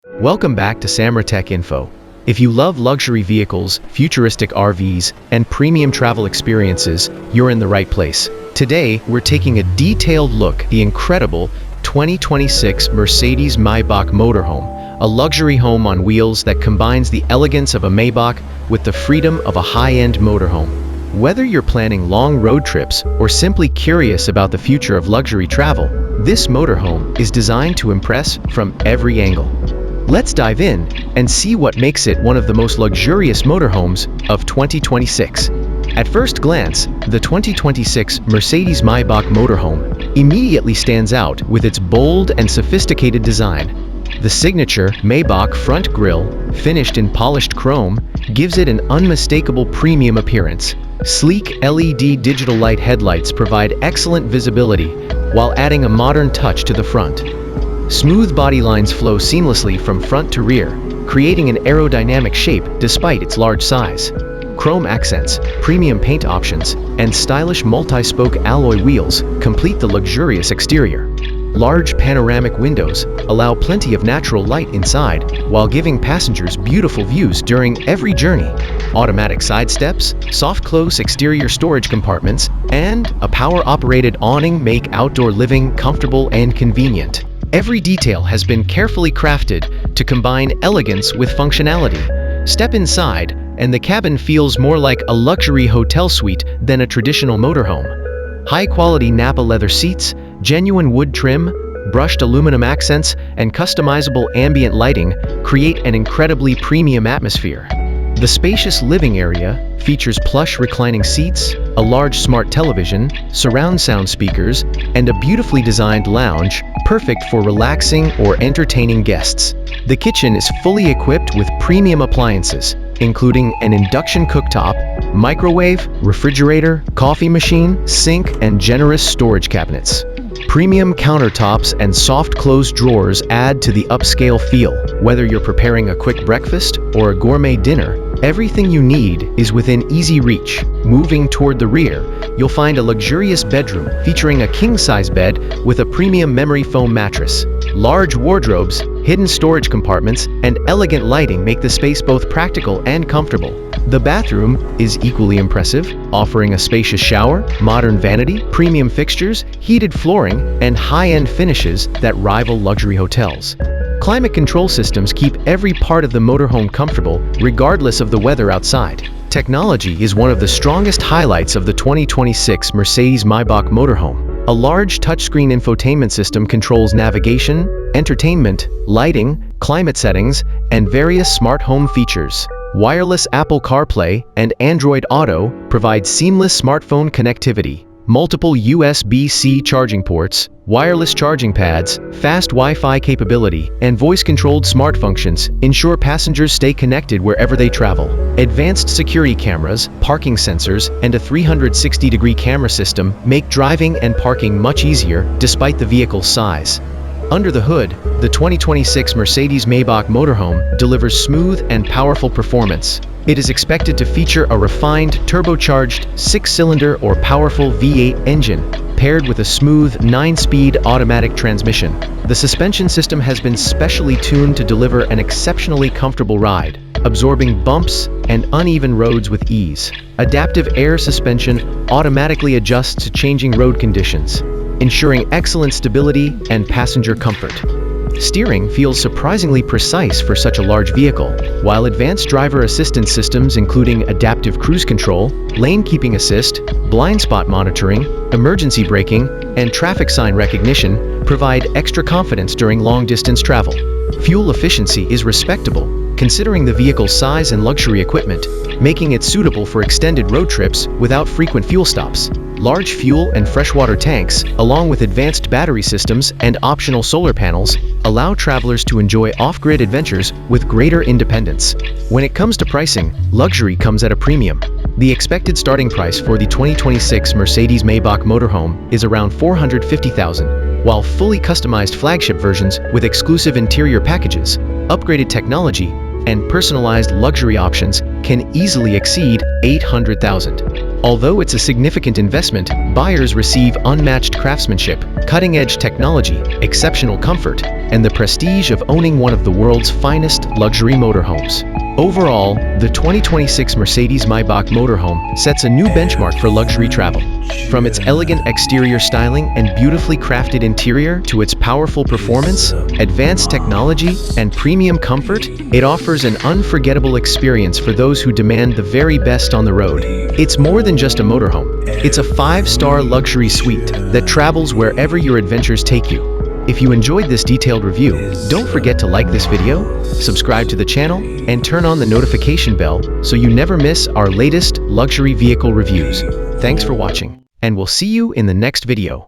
Welcome back to Samra Tech Info. If you love luxury vehicles, futuristic RVs, and premium travel experiences, you're in the right place. Today, we're taking a detailed look at the incredible 2026 Mercedes-Maybach Motorhome, a luxury home on wheels that combines the elegance of a Maybach with the freedom of a high-end motorhome. Whether you're planning long road trips or simply curious about the future of luxury travel, this motorhome is designed to impress from every angle. Let's dive in and see what makes it one of the most luxurious motorhomes of 2026. At first glance, the 2026 Mercedes-Maybach Motorhome immediately stands out with its bold and sophisticated design. The signature Maybach front grille, finished in polished chrome, gives it an unmistakable premium appearance. Sleek LED digital light headlights provide excellent visibility while adding a modern touch to the front. Smooth body lines flow seamlessly from front to rear, creating an aerodynamic shape despite its large size. Chrome accents, premium paint options, and stylish multi-spoke alloy wheels complete the luxurious exterior. Large panoramic windows allow plenty of natural light inside while giving passengers beautiful views during every journey. Automatic side steps, soft-close exterior storage compartments, and a power-operated awning make outdoor living comfortable and convenient. Every detail has been carefully crafted to combine elegance with functionality. Step inside, and the cabin feels more like a luxury hotel suite than a traditional motorhome. High-quality Napa leather seats, genuine wood trim, brushed aluminum accents, and customizable ambient lighting create an incredibly premium atmosphere. The spacious living area features plush reclining seats, a large smart television, surround sound speakers, and a beautifully designed lounge perfect for relaxing or entertaining guests. The kitchen is fully equipped with premium appliances, including an induction cooktop, microwave, refrigerator, coffee machine, sink, and generous storage cabinets. Premium countertops and soft-closed drawers add to the upscale feel. Whether you're preparing a quick breakfast or a gourmet dinner, everything you need is within easy reach. Moving toward the rear, you'll find a luxurious bedroom featuring a king-size bed with a premium memory foam mattress. Large wardrobes, hidden storage compartments, and elegant lighting make the space both practical and comfortable. The bathroom is equally impressive, offering a spacious shower, modern vanity, premium fixtures, heated flooring, and high-end finishes that rival luxury hotels. Climate control systems keep every part of the motorhome comfortable, regardless of the weather outside. Technology is one of the strongest highlights of the 2026 Mercedes-Maybach Motorhome. A large touchscreen infotainment system controls navigation, entertainment, lighting, climate settings, and various smart home features. Wireless Apple CarPlay and Android Auto provide seamless smartphone connectivity. Multiple USB-C charging ports, wireless charging pads, fast Wi-Fi capability, and voice-controlled smart functions ensure passengers stay connected wherever they travel. Advanced security cameras, parking sensors, and a 360-degree camera system make driving and parking much easier despite the vehicle's size. Under the hood, the 2026 Mercedes-Maybach Motorhome delivers smooth and powerful performance. It is expected to feature a refined, turbocharged, 6-cylinder or powerful V8 engine, paired with a smooth 9-speed automatic transmission. The suspension system has been specially tuned to deliver an exceptionally comfortable ride, absorbing bumps and uneven roads with ease. Adaptive air suspension automatically adjusts to changing road conditions, ensuring excellent stability and passenger comfort. Steering feels surprisingly precise for such a large vehicle, while advanced driver assistance systems including adaptive cruise control, lane keeping assist, blind spot monitoring, emergency braking, and traffic sign recognition provide extra confidence during long-distance travel. Fuel efficiency is respectable, considering the vehicle's size and luxury equipment, making it suitable for extended road trips without frequent fuel stops. Large fuel and freshwater tanks, along with advanced battery systems and optional solar panels, allow travelers to enjoy off-grid adventures with greater independence. When it comes to pricing, luxury comes at a premium. The expected starting price for the 2026 Mercedes-Maybach Motorhome is around $450,000, while fully customized flagship versions with exclusive interior packages, upgraded technology, and personalized luxury options can easily exceed $800,000. Although it's a significant investment, buyers receive unmatched craftsmanship, cutting-edge technology, exceptional comfort, and the prestige of owning one of the world's finest luxury motorhomes. Overall, the 2026 Mercedes-Maybach Motorhome sets a new benchmark for luxury travel. From its elegant exterior styling and beautifully crafted interior to its powerful performance, advanced technology, and premium comfort, it offers an unforgettable experience for those who demand the very best on the road. It's more than just a motorhome. It's a 5-star luxury suite that travels wherever your adventures take you. If you enjoyed this detailed review, don't forget to like this video, subscribe to the channel, and turn on the notification bell so you never miss our latest luxury vehicle reviews. Thanks for watching, and we'll see you in the next video.